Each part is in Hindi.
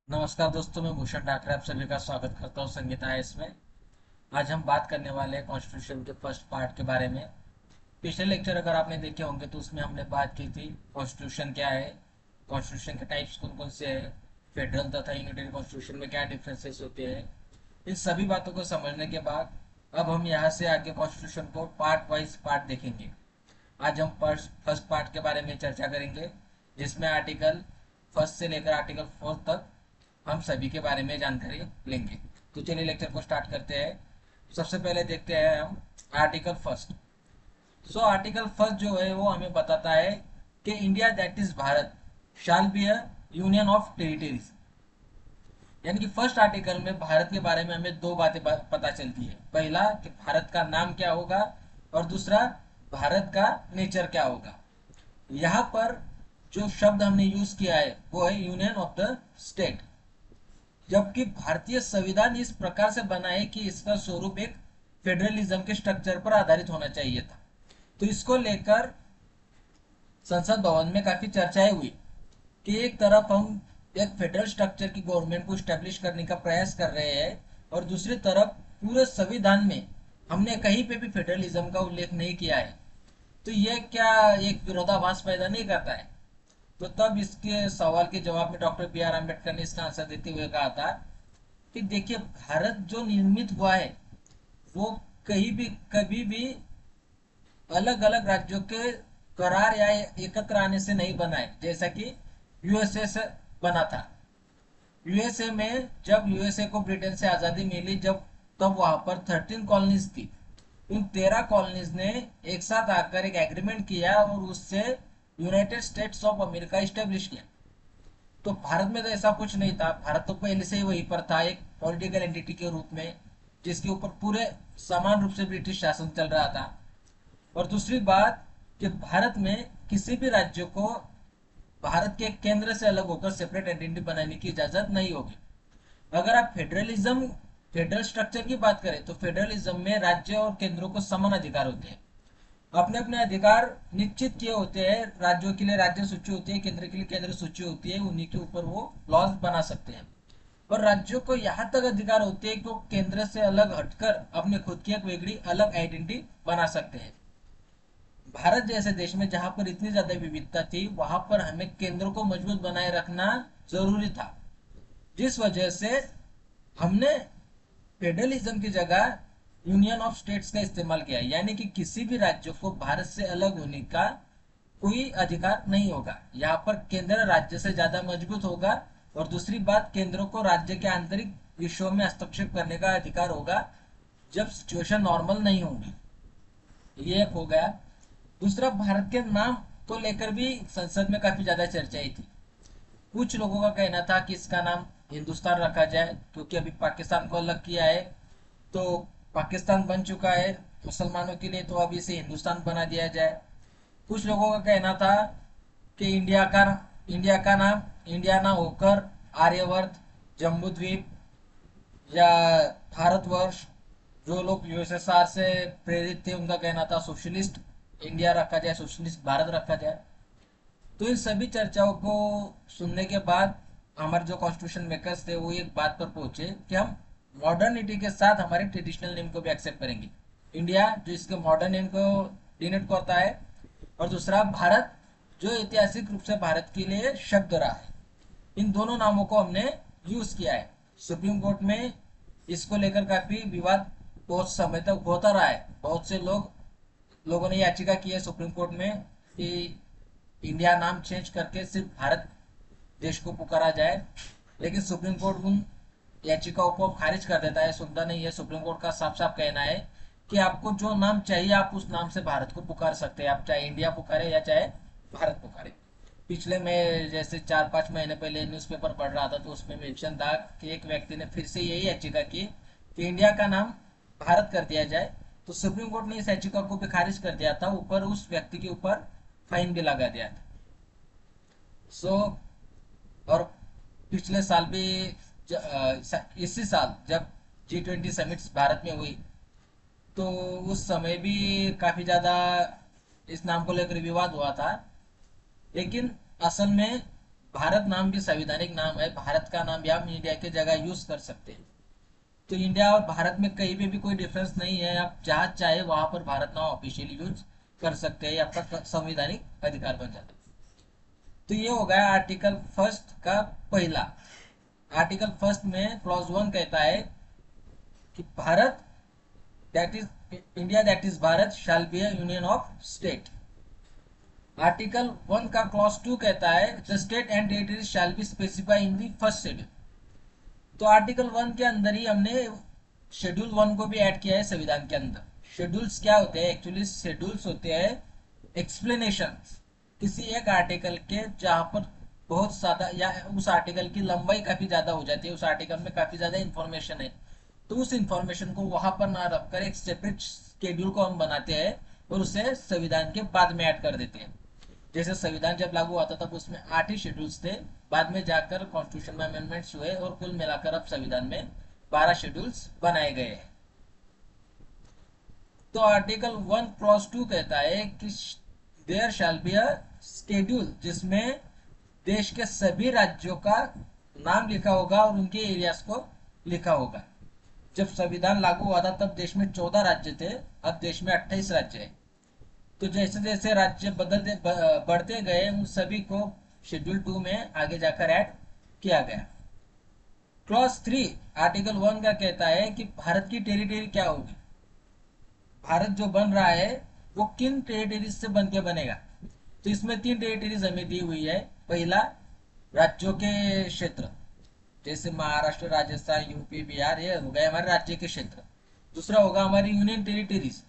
नमस्कार दोस्तों, मैं भूषण ठाकरे आप सभी का स्वागत करता हूँ संगीता है इसमें। आज हम बात करने वाले हैं कॉन्स्टिट्यूशन के फर्स्ट पार्ट के बारे में। पिछले लेक्चर अगर आपने देखे होंगे तो उसमें हमने बात की थी कॉन्स्टिट्यूशन क्या है, कॉन्स्टिट्यूशन के टाइप्स कौन कौन से हैं, फेडरल तथा यूनिटरी कॉन्स्टिट्यूशन में क्या डिफरेंसेस होते हैं। इन सभी बातों को समझने के बाद अब हम यहाँ से आगे कॉन्स्टिट्यूशन को पार्ट वाइज पार्ट देखेंगे। आज हम फर्स्ट फर्स्ट पार्ट के बारे में चर्चा करेंगे, जिसमें आर्टिकल फर्स्ट से लेकर आर्टिकल फोर्थ तक हम सभी के बारे में जानकारी लेंगे। तो चलिए लेक्चर को स्टार्ट करते हैं। सबसे पहले देखते हैं हम article first. So article first जो है वो हमें बताता है कि India that is Bharat shall be a union of territories. यानी कि फर्स्ट आर्टिकल में भारत के बारे में हमें दो बातें पता चलती है। पहला कि भारत का नाम क्या होगा, और दूसरा भारत का नेचर क्या होगा। यहाँ पर जो शब्द हमने यूज किया है वो है यूनियन ऑफ द स्टेट, जबकि भारतीय संविधान इस प्रकार से बना है कि इसका स्वरूप एक फेडरलिज्म के स्ट्रक्चर पर आधारित होना चाहिए था। तो इसको लेकर संसद भवन में काफी चर्चाएं हुई कि एक तरफ हम एक फेडरल स्ट्रक्चर की गवर्नमेंट को स्टेब्लिश करने का प्रयास कर रहे हैं, और दूसरी तरफ पूरे संविधान में हमने कहीं पे भी फेडरलिज्म का उल्लेख नहीं किया है। तो ये क्या एक विरोधाभास पैदा नहीं करता है? तो तब इसके सवाल के जवाब में डॉक्टर बी आर अम्बेडकर ने इसका आंसर देते हुए कहा था कि देखिए, भारत जो निर्मित हुआ है वो कहीं भी कभी भी अलग अलग राज्यों के करार या एकत्र आने से नहीं बना है, जैसा कि यूएसए से बना था। यूएसए में जब यूएसए को ब्रिटेन से आजादी मिली, जब तब वहां पर 13 कॉलोनीज थी। उन 13 कॉलोनीज ने एक साथ आकर एक एग्रीमेंट किया और उससे United states of America establish किया। तो भारत में तो ऐसा कुछ नहीं था। भारत तो पहले से ही वहीं पर था, एक पॉलिटिकल एंटिटी के रूप में, जिसके ऊपर पूरे समान रूप से ब्रिटिश शासन चल रहा था। और दूसरी बात कि भारत में किसी भी राज्य को भारत के केंद्र से अलग होकर सेपरेट आइडेंटिटी बनाने की इजाजत नहीं होगी। अगर आप फेडरल स्ट्रक्चर की बात करें तो फेडरलिज्म में राज्य और केंद्रों को समान अधिकार होते हैं। अपने अपने अधिकार निश्चित किए होते हैं। राज्यों के लिए राज्य सूची होती है, केंद्र के लिए केंद्र सूची होती है, उन्हीं के ऊपर वो लॉज बना सकते हैं। और राज्यों को यहाँ तक अधिकार होते हैं कि वो केंद्र से अलग हटकर अपने खुद की एक वेगड़ी अलग आइडेंटिटी बना सकते हैं। भारत जैसे देश में जहां पर इतनी ज्यादा विविधता थी, वहां पर हमें केंद्र को मजबूत बनाए रखना जरूरी था, जिस वजह से हमने फेडरलिज्म की जगह यूनियन ऑफ स्टेट्स का इस्तेमाल किया। यानी कि किसी भी राज्य को भारत से अलग होने का कोई अधिकार नहीं होगा। यहाँ पर केंद्र राज्य से ज्यादा मजबूत होगा, और दूसरी बात, केंद्र को राज्य के आंतरिक विषयों में हस्तक्षेप करने का अधिकार होगा जब सिचुएशन नॉर्मल नहीं होगी। ये एक हो गया। दूसरा, भारत के नाम को लेकर भी संसद में काफी ज्यादा चर्चाई थी। कुछ लोगों का कहना था कि इसका नाम हिंदुस्तान रखा जाए, क्योंकि अभी पाकिस्तान को अलग किया है, तो पाकिस्तान बन चुका है मुसलमानों के लिए, तो अब इसे हिंदुस्तान बना दिया जाए। कुछ लोगों का कहना था कि इंडिया का नाम इंडिया ना होकर आर्यवर्त, जम्बू द्वीप या भारतवर्ष, जो लोग यूएसएसआर से प्रेरित थे उनका कहना था सोशलिस्ट इंडिया रखा जाए, सोशलिस्ट भारत रखा जाए। तो इन सभी चर्चाओं को सुनने के बाद हमारे जो कॉन्स्टिट्यूशन मेकर्स थे वो एक बात पर पहुंचे कि हम मॉडर्निटी के साथ हमारे ट्रेडिशनल नेम को भी एक्सेप्ट करेंगे। इंडिया जो इसके मॉडर्न नेम को डिनोट करता है, और दूसरा भारत जो ऐतिहासिक रूप से भारत के लिए शब्द रहा है। इन दोनों नामों को हमने यूज किया है। सुप्रीम कोर्ट में इसको लेकर काफी विवाद बहुत समय तक होता रहा है। बहुत से लोगों ने याचिका की है सुप्रीम कोर्ट में कि इंडिया नाम चेंज करके सिर्फ भारत देश को पुकारा जाए, लेकिन सुप्रीम कोर्ट उन याचिकाओं को खारिज कर देता है, सुनता नहीं है। सुप्रीम कोर्ट का साफ साफ कहना है कि आपको जो नाम चाहिए आप उस नाम से भारत को पुकार सकते हैं, आप चाहे इंडिया पुकारे या चाहे भारत पुकारे। पिछले में जैसे 4-5 महीने पहले न्यूज़पेपर पढ़ रहा था, तो उसमें मेंशन था कि एक व्यक्ति ने फिर से यही याचिका की कि इंडिया का नाम भारत कर दिया जाए। तो सुप्रीम कोर्ट ने इस याचिका को भी खारिज कर दिया था, ऊपर उस व्यक्ति के ऊपर फाइन भी लगा दिया था। सो और पिछले साल भी इसी साल जब G20 समिट्स भारत में हुई, तो उस समय भी काफी ज्यादा इस नाम को लेकर विवाद हुआ था। लेकिन असल में भारत नाम भी संवैधानिक नाम है, भारत का नाम भी हम इंडिया की जगह यूज कर सकते हैं। तो इंडिया और भारत में कहीं पे भी कोई डिफरेंस नहीं है, आप जहाँ चाहे वहां पर भारत नाम ऑफिशियली यूज कर सकते हैं, ये आपका संवैधानिक अधिकार बन जाता है। तो ये हो गया आर्टिकल फर्स्ट का पहला। आर्टिकल फर्स्ट में क्लॉज 1 कहता है कि Bharat that is India that is Bharat shell be a union of state. Article 1 का क्लॉज 2 कहता है the state and territory shall be specify in the first schedule. तो आर्टिकल 1 के अंदर ही हमने शेड्यूल 1 को भी ऐड किया है संविधान के अंदर। शेड्यूल्स क्या होते हैं? एक्चुअली शेड्यूल्स होते हैं एक्सप्लेनेशन किसी एक आर्टिकल के, जहां पर बहुत ज्यादा या उस आर्टिकल की लंबाई काफी ज्यादा हो जाती है, उस आर्टिकल में काफी ज्यादा इंफॉर्मेशन है, तो उस इंफॉर्मेशन को वहां पर ना रखकर एक सेपरेट शेड्यूल को हम बनाते हैं और उसे संविधान के बाद में ऐड कर देते हैं। जैसे संविधान जब लागू हुआ था तब उसमें 8 ही शेड्यूल्स थे, बाद में जाकर कॉन्स्टिट्यूशन में अमेंडमेंट्स हुए और कुल मिलाकर अब संविधान में 12 शेड्यूल्स बनाए गए हैं। तो आर्टिकल 1 क्लॉज 2 कहता है कि there shall be a schedule जिसमें देश के सभी राज्यों का नाम लिखा होगा और उनके एरियाज को लिखा होगा। जब संविधान लागू हुआ था तब देश में 14 राज्य थे, अब देश में 28 राज्य है। तो जैसे जैसे राज्य बढ़ते गए उन सभी को शेड्यूल 2 में आगे जाकर ऐड किया गया। क्लॉज 3 आर्टिकल 1 का कहता है कि भारत की टेरिटरी क्या होगी। भारत जो बन रहा है वो किन टेरिटरीज से बन के बनेगा? तो इसमें 3 टेरिटरीज हमें दी हुई है। पहला राज्यों के क्षेत्र, जैसे महाराष्ट्र, राजस्थान, यूपी, बिहार, ये हो गए हमारे राज्य के क्षेत्र। दूसरा होगा हमारी union territories,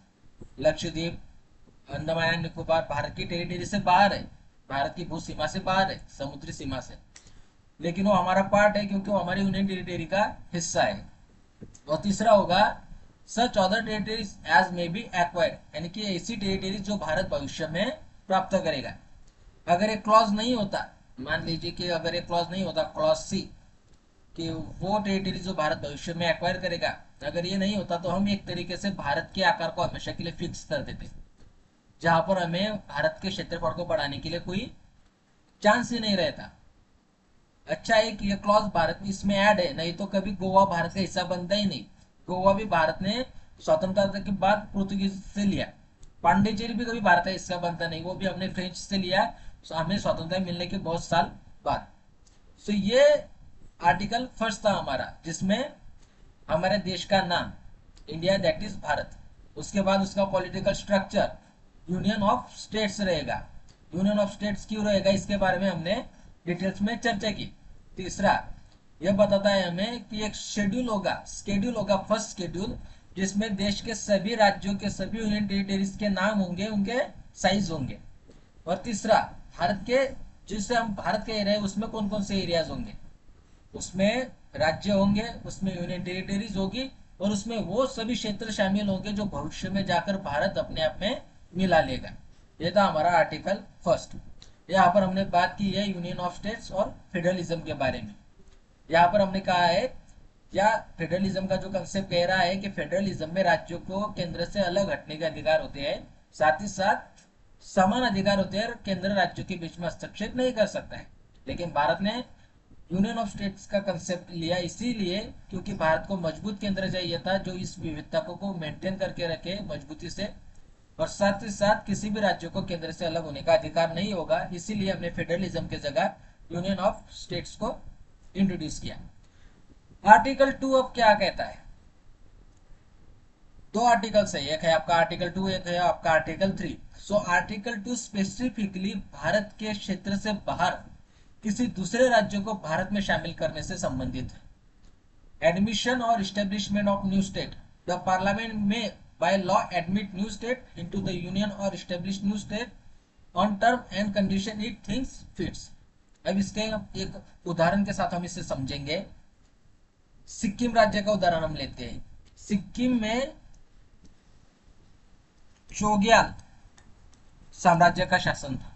Lakshadweep, Andaman and Nicobar Bharat की टेरिटरी से बाहर है, भारत की भू सीमा से बाहर है, समुद्री सीमा से, लेकिन वो हमारा पार्ट है क्योंकि वो हमारी यूनियन टेरिटरी का हिस्सा है। और तीसरा होगा such other territories as may be acquired, यानी कि ऐसी टेरिटरी जो भारत भविष्य में प्राप्त करेगा। अगर एक क्लॉज नहीं होता, मान लीजिए कि अगर एक क्लॉज नहीं होता क्लॉज सी कि वो टेरिटरी जो भारत भविष्य में एक्वायर करेगा, अगर ये नहीं होता तो हम एक तरीके से भारत के आकार को हमेशा के लिए फिक्स कर देते, जहां पर हमें भारत के क्षेत्रफल को बढ़ाने के लिए कोई चांस ही नहीं रहता। अच्छा है कि ये क्लॉज भारत में इसमें ऐड है, नहीं तो कभी गोवा भारत का हिस्सा बनता ही नहीं। गोवा भी भारत ने स्वतंत्रता के बाद पुर्तगाल से लिया। पांडिचेरी भी कभी भारत का हिस्सा बनता नहीं, वो भी हमने फ्रेंच से लिया हमें स्वतंत्रता मिलने के बहुत साल बाद। तो ये आर्टिकल फर्स्ट था हमारा, जिसमें हमारे देश का नाम इंडिया दैट इज भारत, उसके बाद उसका political structure union of states रहेगा। यूनियन ऑफ स्टेट्स क्यों रहेगा इसके बारे में हमने डिटेल्स में चर्चा की। तीसरा यह बताता है हमें कि एक शेड्यूल होगा फर्स्ट शेड्यूल, जिसमें देश के सभी राज्यों के सभी यूनियन टेरिटरीज के नाम होंगे, उनके साइज होंगे। और तीसरा भारत के, जिससे हम भारत के एरिया है उसमें कौन कौन से एरियाज होंगे, उसमें राज्य होंगे, उसमें यूनियन टेरिटरीज होगी और उसमें वो सभी क्षेत्र शामिल होंगे जो भविष्य में जाकर भारत अपने आप में मिला लेगा। ये था हमारा आर्टिकल फर्स्ट। यहाँ पर हमने बात की है यूनियन ऑफ स्टेट्स और फेडरलिज्म के बारे में। यहाँ पर हमने कहा है, या फेडरलिज्म का जो कंसेप्ट कह रहा है कि फेडरलिज्म में राज्यों को केंद्र से अलग हटने के अधिकार होते हैं, साथ ही साथ समान अधिकार होते हैं और केंद्र राज्यों के बीच में हस्तक्षेप नहीं कर सकता है। लेकिन भारत ने यूनियन ऑफ स्टेट्स का कंसेप्ट लिया इसीलिए क्योंकि भारत को मजबूत केंद्र चाहिए था जो इस विविधता को मेंटेन करके रखे मजबूती से, और साथ ही साथ किसी भी राज्य को केंद्र से अलग होने का अधिकार नहीं होगा। इसीलिए हमने फेडरलिज्म की जगह यूनियन ऑफ स्टेट्स को इंट्रोड्यूस किया। आर्टिकल 2 अब क्या कहता है? 2 आर्टिकल्स है, एक है आपका आर्टिकल 2, एक है आपका article 3। So article 2 specifically Bharat के क्षेत्र से बाहर किसी दूसरे राज्य को भारत में शामिल करने से संबंधित है। एडमिशन और establishment of new state, the parliament में by law admit new state into the union or establish new state on term and condition it thinks fits। अब इसके एक उदाहरण के साथ हम इसे समझेंगे। सिक्किम राज्य का उदाहरण हम लेते हैं। सिक्किम में चोग्याल साम्राज्य का शासन था।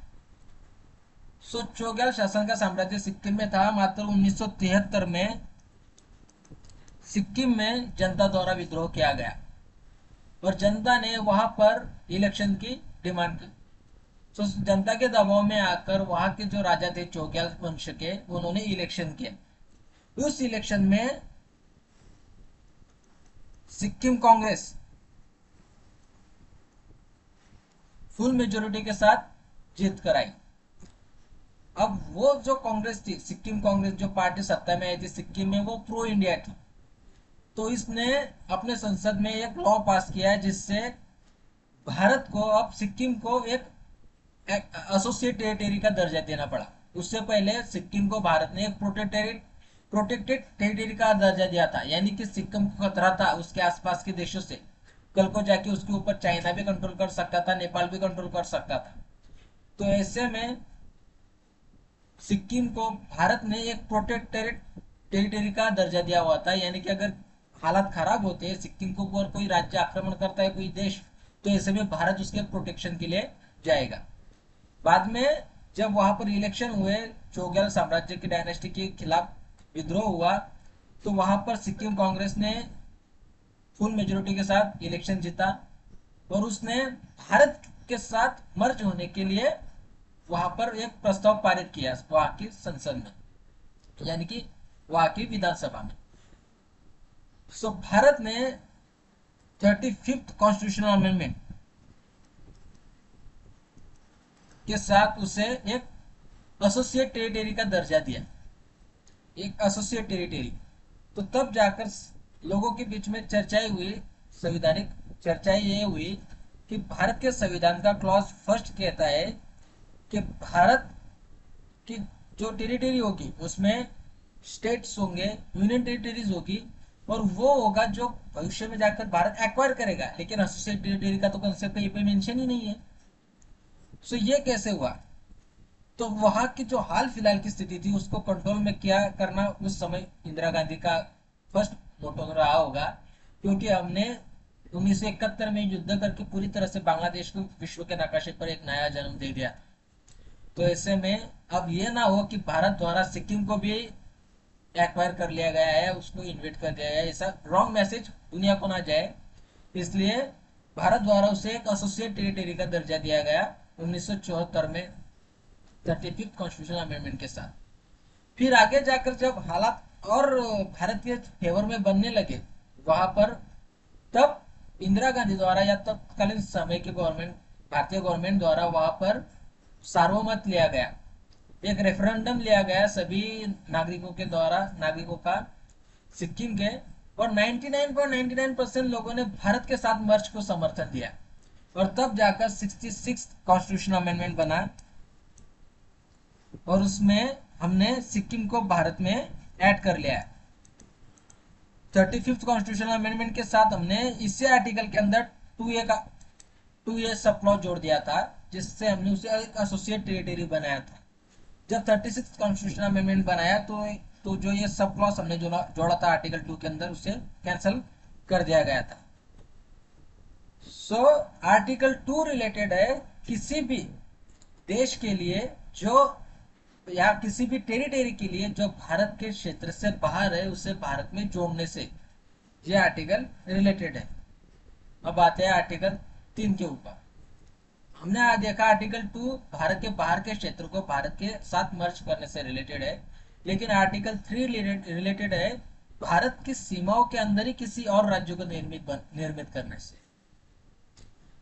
चोग्याल शासन का साम्राज्य सिक्किम में था, मात्र 1973 में सिक्किम में जनता द्वारा विद्रोह किया गया और जनता ने वहां पर इलेक्शन की डिमांड की। तो जनता के दबाव में आकर वहां के जो राजा थे चौग्याल वंश के, उन्होंने इलेक्शन किया। उस इलेक्शन में सिक्किम कांग्रेस फुल मेजोरिटी के साथ जीत कर आई। अब वो जो कांग्रेस थी, सिक्किम कांग्रेस, जो पार्टी सत्ता में आई थी सिक्किम में, वो प्रो इंडिया थी। तो इसने अपने संसद में एक लॉ पास किया है जिससे भारत को, अब सिक्किम को एक एसोसिएट टेरिटरी का दर्जा देना पड़ा। उससे पहले सिक्किम को भारत ने एक प्रोटेक्टेड टेरिटरी का दर्जा दिया था, यानी कि सिक्किम को खतरा था उसके आसपास के देशों से। कल को जाके उसके ऊपर चाइना भी कंट्रोल कर सकता था, नेपाल भी कंट्रोल कर सकता था। तो ऐसे में सिक्किम को भारत ने एक प्रोटेक्टेड टेरिटरी का दर्जा दिया हुआ था, यानी कि अगर हालात खराब होते हैं, सिक्किम के ऊपर कोई राज्य आक्रमण करता है, कोई देश, तो ऐसे में भारत उसके प्रोटेक्शन के लिए जाएगा। बाद में जब वहां पर इलेक्शन हुए, चौग्याल साम्राज्य की डायनेस्टी के खिलाफ विद्रोह हुआ, तो वहां पर सिक्किम कांग्रेस ने फुल मेजोरिटी के साथ इलेक्शन जीता और उसने भारत के साथ मर्ज होने के लिए वहां पर एक प्रस्ताव पारित किया वहां की संसद में, यानी कि वहां की विधानसभा में। सो भारत ने 35th कॉन्स्टिट्यूशनल अमेंडमेंट के साथ उसे एक एसोसिएट टेरिटरी का दर्जा दिया, एक एसोसिएट टेरिटरी। तो तब जाकर लोगों के बीच में चर्चाएं हुई, संवैधानिक चर्चाएं ये हुई कि भारत के संविधान का क्लॉज फर्स्ट कहता है कि भारत की जो टेरिटरी होगी उसमें स्टेट्स होंगे, यूनियन टेरिटरीज होगी, और वो होगा जो भविष्य में जाकर भारत एक्वायर करेगा। लेकिन एसोसिएट टेरिटरी का तो कंसेप्ट कहीं पे मेंशन ही नहीं है। सो ये कैसे हुआ? तो वहां की जो हाल फिलहाल की स्थिति थी उसको कंट्रोल में क्या करना उस समय इंदिरा गांधी का फर्स्ट मोटो रहा होगा, क्योंकि हमने 1971 में युद्ध करके पूरी तरह से बांग्लादेश को विश्व के नकाशे पर एक नया जन्म दे दिया। तो ऐसे में अब ये ना हो कि भारत द्वारा सिक्किम को भी एक्वायर कर लिया गया है, उसको इन्वेट कर दिया गया है, ऐसा रॉन्ग मैसेज दुनिया को ना जाए, इसलिए भारत द्वारा उसे एक एसोसिएट टेरिटरी का दर्जा दिया गया 1974 में 35th कॉन्स्टिट्यूशनल अमेंडमेंट के साथ। फिर आगे जाकर जब हालात और भारत के फेवर में बनने लगे वहां पर, तब इंदिरा गांधी द्वारा या तत्कालीन समय के गवर्नमेंट, भारतीय गवर्नमेंट द्वारा वहां पर सार्वमत लिया गया, एक रेफरेंडम लिया गया सभी नागरिकों के द्वारा, नागरिकों का सिक्किम के, और 99.99% लोगों ने भारत के साथ मर्ज को समर्थन दिया। और तब जाकर 66 कॉन्स्टिट्यूशनल अमेंडमेंट बना और उसमें हमने सिक्किम को भारत में ऐड कर लिया है। 35th कॉन्स्टिट्यूशनल अमेंडमेंट के साथ हमने इसी आर्टिकल के अंदर 2A सब क्लॉज जोड़ दिया था, जिससे हमने उसे एक एसोसिएट टेरिटरी बनाया था। जब 36th कॉन्स्टिट्यूशनल अमेंडमेंट बनाया तो जो ये सब क्लॉज हमने जोड़ा था आर्टिकल 2 के अंदर, उसे कैंसिल कर दिया गया था। सो आर्टिकल 2 रिलेटेड है किसी भी देश के लिए जो, या किसी भी टेरिटरी के लिए जो भारत के क्षेत्र से बाहर है, उसे भारत में जोड़ने से ये आर्टिकल रिलेटेड है। अब आते हैं आर्टिकल 3 के ऊपर। हमने आज देखा आर्टिकल 2 भारत के बाहर के क्षेत्र को भारत के साथ मर्ज करने से रिलेटेड है, लेकिन आर्टिकल 3 रिलेटेड है भारत की सीमाओं के अंदर ही किसी और राज्य को निर्मित करने से।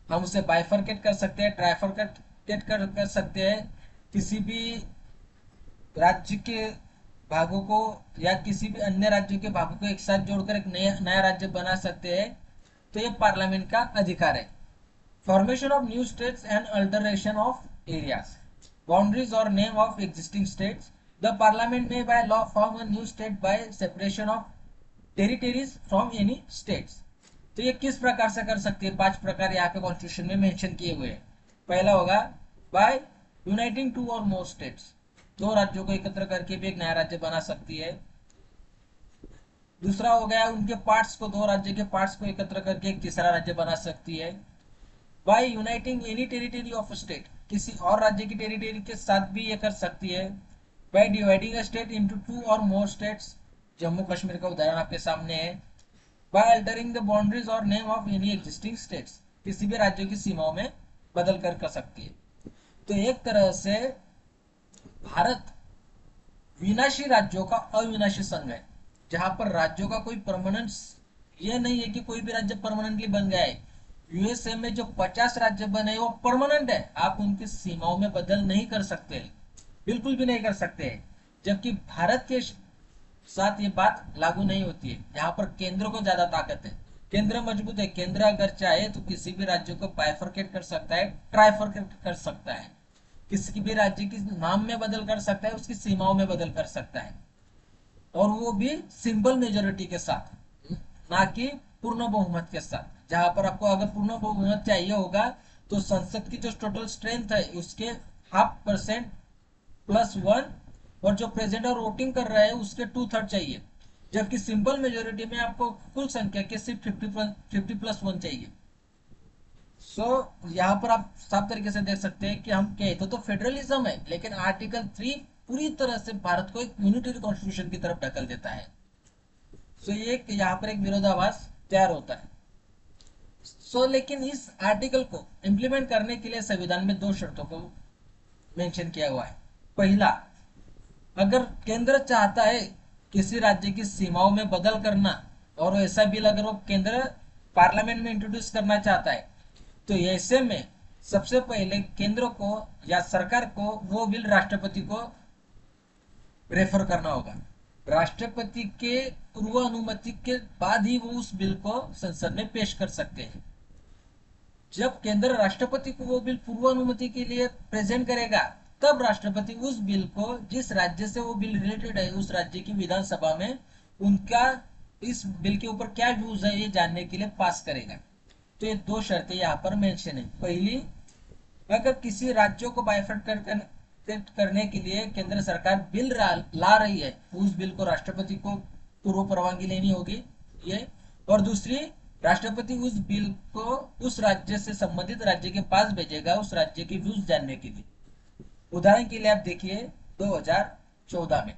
हम उसे बाइफरकेट कर सकते हैं, ट्राइफरकेट कर सकते हैं, किसी भी राज्य के भागों को या किसी भी अन्य राज्यों के भागों को एक साथ जोड़कर एक नया राज्य बना सकते हैं। तो ये पार्लियामेंट का अधिकार है। Formation of new states and alteration of areas, boundaries और name of existing states, the parliament में by law form a new state by separation of territories from any states. तो ये किस प्रकार से कर सकती है? 5 प्रकार यहाँ पे कॉन्स्टिट्यूशन में मेंशन किए हुए हैं। पहला होगा बाय यूनाइटिंग 2 और मोर स्टेट्स, 2 राज्यों को एकत्र करके भी एक नया राज्य बना सकती है। दूसरा हो गया उनके पार्ट्स को, 2 राज्य के पार्ट्स को एकत्र करके एक तीसरा राज्य बना सकती है। By uniting any territory of state, किसी और राज्य की टेरिटरी के साथ भी ये कर सकती है। By dividing a state into 2 और मोर स्टेट्स, जम्मू कश्मीर का उदाहरण आपके सामने है। बाय अल्टरिंग द बाउंड्रीज और name of any existing states, किसी भी राज्यों की सीमाओं में बदल कर सकती है। तो एक तरह से भारत विनाशी राज्यों का अविनाशी संघ है, जहां पर राज्यों का कोई परमानेंट ये नहीं है कि कोई भी राज्य परमानेंटली बन गया है। यूएसए में जो 50 राज्य बने वो परमानेंट है, आप उनकी सीमाओं में बदल नहीं कर सकते, बिल्कुल भी नहीं कर सकते। जबकि भारत के साथ ये बात लागू नहीं होती है। यहाँ पर केंद्र को ज्यादा ताकत है, केंद्र मजबूत है। केंद्र अगर चाहे तो किसी भी राज्य को बाइफरकेट कर सकता है, ट्राइफरकेट कर सकता है, किसी भी राज्य के नाम में बदल कर सकता है, उसकी सीमाओं में बदल कर सकता है, और वो भी सिंपल मेजोरिटी के साथ, ना कि पूर्ण बहुमत के साथ। जहां पर आपको अगर पूर्ण बहुमत चाहिए होगा तो संसद की जो टोटल स्ट्रेंथ है उसके 0.5% +1, और जो प्रेजेंट और वोटिंग कर रहा है उसके 2/3 चाहिए। जबकि सिंपल मेजोरिटी में आपको कुल संख्या के सिर्फ 50+1 चाहिए। यहाँ पर आप साफ तरीके से देख सकते हैं कि हम कहते तो फेडरलिज्म है, लेकिन आर्टिकल 3 पूरी तरह से भारत को एक यूनिटरी कॉन्स्टिट्यूशन की तरफ ढकल देता है। ये यहाँ पर एक विरोधाभास तैयार होता है। लेकिन इस आर्टिकल को इंप्लीमेंट करने के लिए संविधान में दो शर्तों को मेंशन किया हुआ है। पहला, अगर केंद्र चाहता है किसी राज्य की सीमाओं में बदल करना, और ऐसा बिल अगर वो केंद्र पार्लियामेंट में इंट्रोड्यूस करना चाहता है, तो ऐसे में सबसे पहले केंद्र को या सरकार को वो बिल राष्ट्रपति को रेफर करना होगा। राष्ट्रपति के पूर्व अनुमति के बाद ही वो उस बिल को संसद में पेश कर सकते हैं। जब केंद्र राष्ट्रपति को वो बिल पूर्व अनुमति के लिए प्रेजेंट करेगा, तब राष्ट्रपति उस बिल को, जिस राज्य से वो बिल रिलेटेड है, उस राज्य की विधानसभा में उनका इस बिल के ऊपर क्या व्यूज है ये जानने के लिए पास करेगा। तो ये दो शर्तें यहाँ पर मेंशन है। पहली, अगर किसी राज्यों को बाइफरकेट करने के लिए केंद्र सरकार बिल ला रही है, उस बिल को राष्ट्रपति को पूर्व परवानगी लेनी होगी ये। और दूसरी, राष्ट्रपति उस बिल को उस राज्य से संबंधित राज्य के पास भेजेगा उस राज्य के व्यूज जानने के लिए। उदाहरण के लिए आप देखिए 2014 में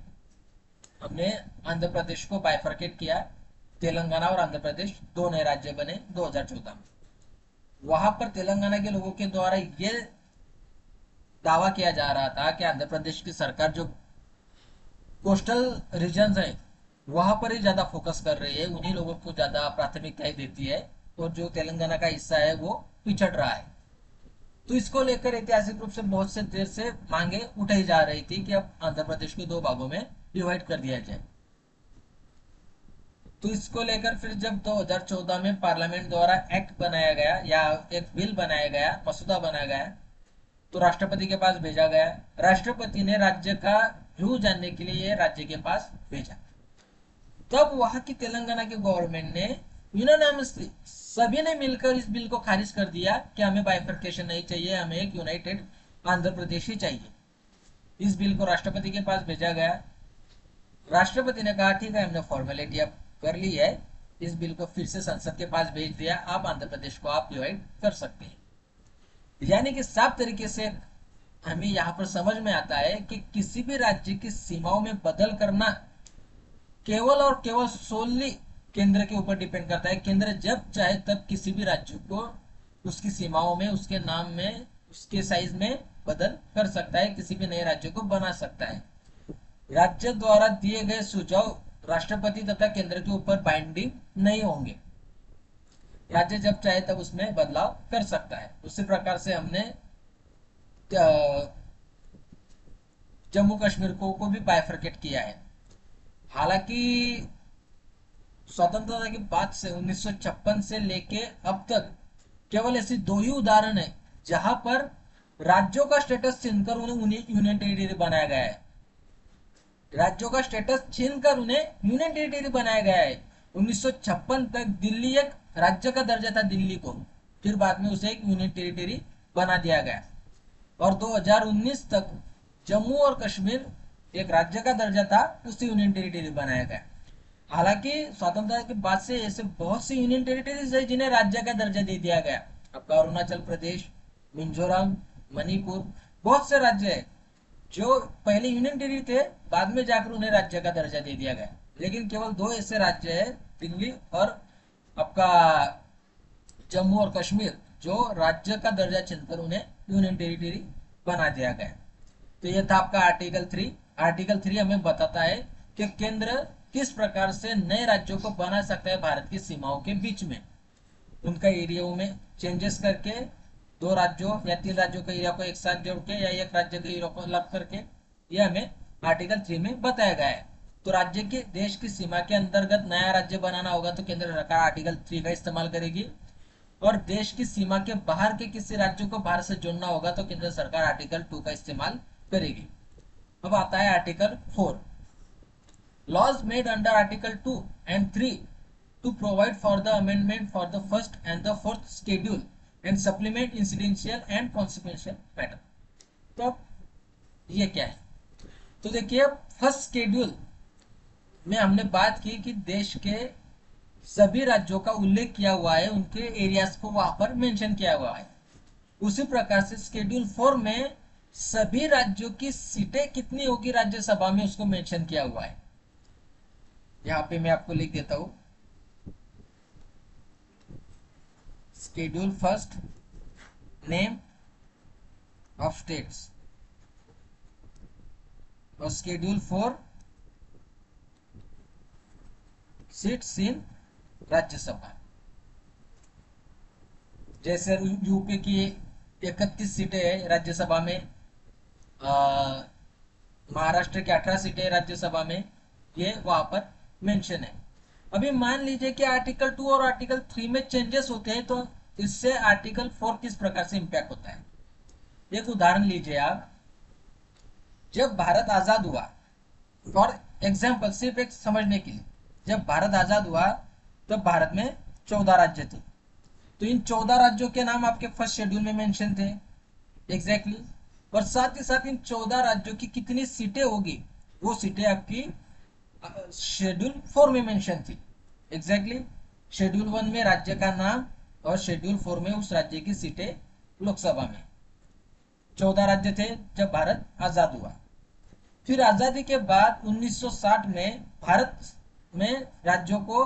हमने आंध्र प्रदेश को बाइफरकेट किया, तेलंगाना और आंध्र प्रदेश दो नए राज्य बने 2014 में। वहां पर तेलंगाना के लोगों के द्वारा ये दावा किया जा रहा था कि आंध्र प्रदेश की सरकार जो कोस्टल रीजन है वहां पर ही ज्यादा फोकस कर रही है, उन्हीं लोगों को ज्यादा प्राथमिकता देती है, और जो तेलंगाना का हिस्सा है वो पिछड़ रहा है। तो इसको लेकर ऐतिहासिक रूप से बहुत से देर से मांगे उठाई जा रही थी कि अब आंध्र प्रदेश को दो भागों में डिवाइड कर दिया जाए। तो इसको लेकर फिर जब 2014 में पार्लियामेंट द्वारा एक्ट बनाया गया या एक बिल बनाया गया, मसौदा बनाया गया, तो राष्ट्रपति के पास भेजा गया। राष्ट्रपति ने राज्य का व्यू जानने के लिए राज्य के पास भेजा। तब वहां की तेलंगाना के गवर्नमेंट ने यूनानिमसली सभी ने मिलकर इस बिल को खारिज कर दिया कि हमें बाइफरकेशन नहीं चाहिए, हमें एक यूनाइटेड आंध्र प्रदेश ही चाहिए। इस बिल को राष्ट्रपति के पास भेजा गया। राष्ट्रपति ने कहा ठीक है, हमने फॉर्मेलिटी अब कर ली है, इस बिल को फिर से संसद के पास भेज दिया, आप आंध्र प्रदेश को आप डिवाइड कर सकते हैं। यानी कि साफ तरीके से हमें यहाँ पर समझ में आता है कि किसी भी राज्य की सीमाओं में बदल करना केवल और केवल सोलली केंद्र के ऊपर डिपेंड करता है। केंद्र जब चाहे तब किसी भी राज्य को उसकी सीमाओं में, उसके नाम में, उसके साइज में बदल कर सकता है, किसी भी नए राज्य को बना सकता है। राज्य द्वारा दिए गए सुझाव राष्ट्रपति तथा केंद्र के ऊपर बाइंडिंग नहीं होंगे। राज्य जब चाहे तब उसमें बदलाव कर सकता है। उसी प्रकार से हमने जम्मू कश्मीर को भी बाइफरकेट किया है। हालांकि स्वतंत्रता के बाद से 1956 से लेके अब तक केवल ऐसी दो ही उदाहरण है जहां पर राज्यों का स्टेटस छीनकर उन्हें यूनियन टेरिटरी बनाया गया है। राज्यों का स्टेटस छीनकर उन्हें यूनियन टेरिटरी बनाया गया है। 1956 तक दिल्ली एक राज्य का दर्जा था दिल्ली को, फिर बाद में उसे एक यूनियन टेरिटरी बना दिया गया, और 2019 तक जम्मू और कश्मीर एक राज्य का दर्जा था, उसे यूनियन टेरिटरी बनाया गया। हालांकि स्वतंत्रता के बाद से ऐसे बहुत सी यूनियन टेरिटरीज है जिन्हें राज्य का दर्जा दे दिया गया। आपका अरुणाचल प्रदेश, मिजोरम, मणिपुर, बहुत से राज्य है जो पहले यूनियन टेरिटरी थे, बाद में जाकर उन्हें राज्य का दर्जा दे दिया गया। लेकिन केवल दो ऐसे राज्य है, दिल्ली और आपका जम्मू और कश्मीर, जो राज्य का दर्जा छीनकर उन्हें यूनियन टेरिटरी बना दिया गया। तो ये था आपका आर्टिकल 3। आर्टिकल 3 हमें बताता है कि केंद्र किस प्रकार से नए राज्यों को बना सकता है भारत की सीमाओं के बीच में, उनका एरिया में चेंजेस करके, दो राज्यों या तीन राज्यों के एरिया को एक साथ जोड़ के या एक राज्य के एरिया को अलग करके, ये हमें आर्टिकल 3 में बताया गया है। तो राज्य के देश की सीमा के अंतर्गत नया राज्य बनाना होगा तो केंद्र सरकार आर्टिकल 3 का इस्तेमाल करेगी, और देश की सीमा के बाहर के किसी राज्य को भारत से जोड़ना होगा तो केंद्र सरकार आर्टिकल 2 का इस्तेमाल करेगी। अब आता है article 4। Laws made under article 2 and 3 to provide for the amendment for the first and the fourth schedule and supplement incidental and consequential matter। तो ये क्या है? तो देखिए, फर्स्ट शेड्यूल में हमने बात की कि देश के सभी राज्यों का उल्लेख किया हुआ है, उनके एरियाज को वहां पर मेंशन किया हुआ है। उसी प्रकार से शेड्यूल 4 में सभी राज्यों की सीटें कितनी होगी राज्यसभा में उसको मेंशन किया हुआ है। यहाँ पे मैं आपको लिख देता हूं, schedule first, name of states, और शेड्यूल 4 सीट्स इन राज्यसभा। जैसे यूपी की 31 सीटें है राज्यसभा में, महाराष्ट्र की 18 सीटें राज्यसभा में, ये वहां पर मेंशन है। अभी मान लीजिए कि आर्टिकल 2 और आर्टिकल 3 में चेंजेस होते हैं, तो इससे आर्टिकल 4 किस प्रकार से इंपैक्ट होता है। एक उदाहरण लीजिए आप, जब भारत आजाद हुआ, फॉर एग्जाम्पल सिर्फ एक समझने के लिए, जब भारत आजाद हुआ तब भारत में 14 राज्य थे। तो इन 14 राज्यों के नाम आपके फर्स्ट शेड्यूल में मेंशन थे एग्जैक्टली, और साथ ही साथ इन 14 राज्यों की कितनी सीटें होगी वो सीटें आपकी शेड्यूल 4 में मेंशन थी एग्जैक्टली। शेड्यूल 1 में राज्य का नाम और शेड्यूल 4 में उस राज्य की सीटें लोकसभा में। 14 राज्य थे जब भारत आजाद हुआ। फिर आजादी के बाद 1960 में भारत में राज्यों को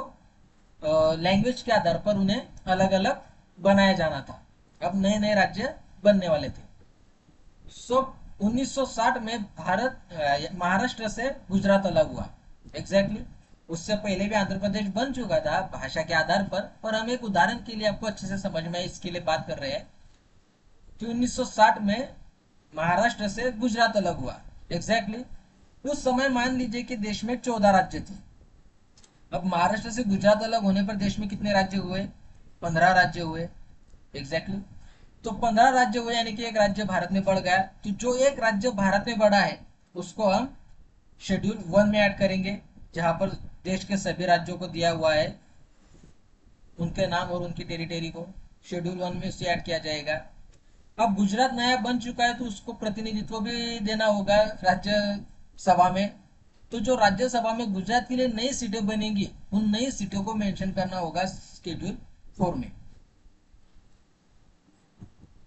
लैंग्वेज के आधार पर उन्हें अलग अलग बनाया जाना था। अब नए नए राज्य बनने वाले थे। सो 1960 में भारत महाराष्ट्र से गुजरात अलग हुआ एग्जैक्टली। उससे पहले भी आंध्र प्रदेश बन चुका था भाषा के आधार पर हम एक उदाहरण के लिए आपको अच्छे से समझ में इसके लिए बात कर रहे हैं कि 1960 में महाराष्ट्र से गुजरात अलग हुआ एग्जैक्टली। उस समय मान लीजिए कि देश में 14 राज्य थे। अब महाराष्ट्र से गुजरात अलग होने पर देश में कितने राज्य हुए? 15 राज्य हुए एग्जैक्टली। तो 15 राज्य हुए यानी कि एक राज्य भारत में बढ़ गया। तो जो एक राज्य भारत में बढ़ा है उसको हम शेड्यूल 1 में ऐड करेंगे, जहां पर देश के सभी राज्यों को दिया हुआ है उनके नाम और उनकी टेरिटरी को शेड्यूल 1 में उसे ऐड किया जाएगा। अब गुजरात नया बन चुका है तो उसको प्रतिनिधित्व भी देना होगा राज्यसभा में। तो जो राज्यसभा में गुजरात के लिए नई सीटें बनेंगी उन नई सीटों को मेंशन करना होगा शेड्यूल 4 में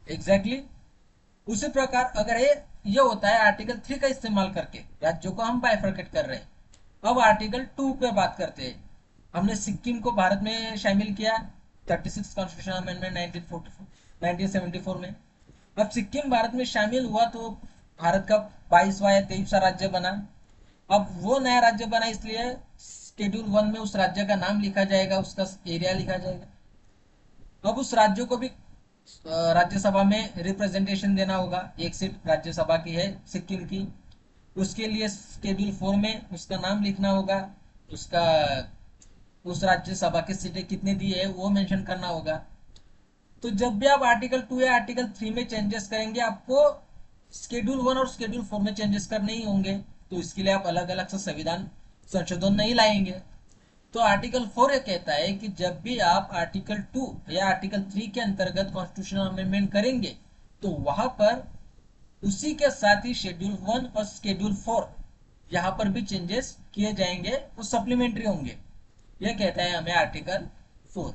एग्जैक्टली। उसी प्रकार अगर ये होता है आर्टिकल 3 का इस्तेमाल करके राज्यों को हम बाइफरकेट कर रहे हैं। अब आर्टिकल 2 पे बात करते हैं। हमने सिक्किम को भारत में शामिल किया 36 कॉन्स्टिट्यूशन अमेंडमेंट 1974 में। अब सिक्किम भारत में शामिल हुआ तो भारत का 22वां या 23वां राज्य बना। अब वो नया राज्य बना इसलिए शेड्यूल 1 में उस राज्य का नाम लिखा जाएगा, उसका एरिया लिखा जाएगा। अब उस राज्य को भी राज्यसभा में रिप्रेजेंटेशन देना होगा। एक सीट राज्यसभा की है सिक्किम की, उसके लिए शेड्यूल 4 में उसका नाम लिखना होगा, उसका उस राज्यसभा की सीटें कितनी दी है वो मेंशन करना होगा। तो जब भी आप आर्टिकल 2 या आर्टिकल 3 में चेंजेस करेंगे आपको शेड्यूल 1 और शेड्यूल 4 में चेंजेस करने ही होंगे। तो इसके लिए आप अलग अलग से संविधान संशोधन नहीं लाएंगे। तो आर्टिकल 4 ये कहता है कि जब भी आप आर्टिकल 2 या आर्टिकल 3 के अंतर्गत कॉन्स्टिट्यूशनल अमेंडमेंट करेंगे तो वहां पर उसी के साथ ही शेड्यूल 1 और शेड्यूल 4 यहाँ पर भी चेंजेस किए जाएंगे, वो सप्लीमेंट्री होंगे। यह कहता है हमें आर्टिकल 4।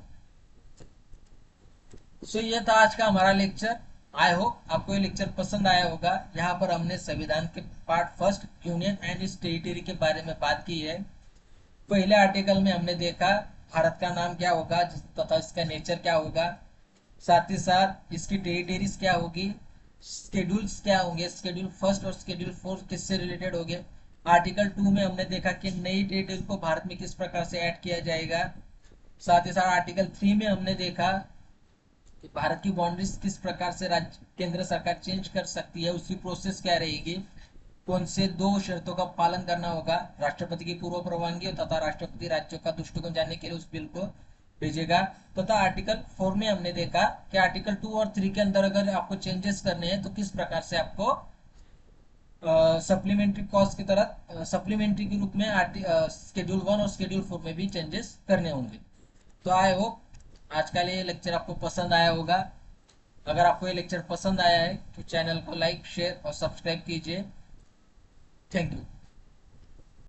सो ये था आज का हमारा लेक्चर। आई होप आपको ये लेक्चर पसंद आया होगा। यहाँ पर हमने संविधान के part first union and it's territory के बारे में बात की है। पहले आर्टिकल में हमने देखा भारत का नाम क्या होगा तथा इसका नेचर क्या होगा, साथ ही साथ इसकी टेरिटरीज क्या होगी, शेड्यूल्स क्या होंगे, शेड्यूल फर्स्ट और शेड्यूल फोर्थ किससे रिलेटेड होंगे। आर्टिकल 2 में हमने देखा कि नई टेरिटरी को भारत में किस प्रकार से ऐड किया जाएगा। साथ ही साथ आर्टिकल 3 में हमने देखा कि भारत की बाउंड्रीज किस प्रकार से राज्य केंद्र सरकार चेंज कर सकती है, उसकी प्रोसेस क्या रहेगी, कौन से दो शर्तों का पालन करना होगा, राष्ट्रपति की पूर्व परवानगी तथा राष्ट्रपति राज्यों का दृष्टिकोण जानने के लिए उस बिल को भेजेगा। तथा आर्टिकल 4 में हमने देखा कि आर्टिकल 2 और 3 के अंदर अगर आपको चेंजेस करने हैं तो किस प्रकार से आपको सप्लीमेंट्री कॉस्ट की तरह सप्लीमेंट्री के रूप में शेड्यूल 1 और शेड्यूल 4 में भी चेंजेस करने होंगे। तो आई होप आज का ये लेक्चर आपको पसंद आया होगा। अगर आपको ये लेक्चर पसंद आया है तो चैनल को लाइक शेयर और सब्सक्राइब कीजिए। Thank you.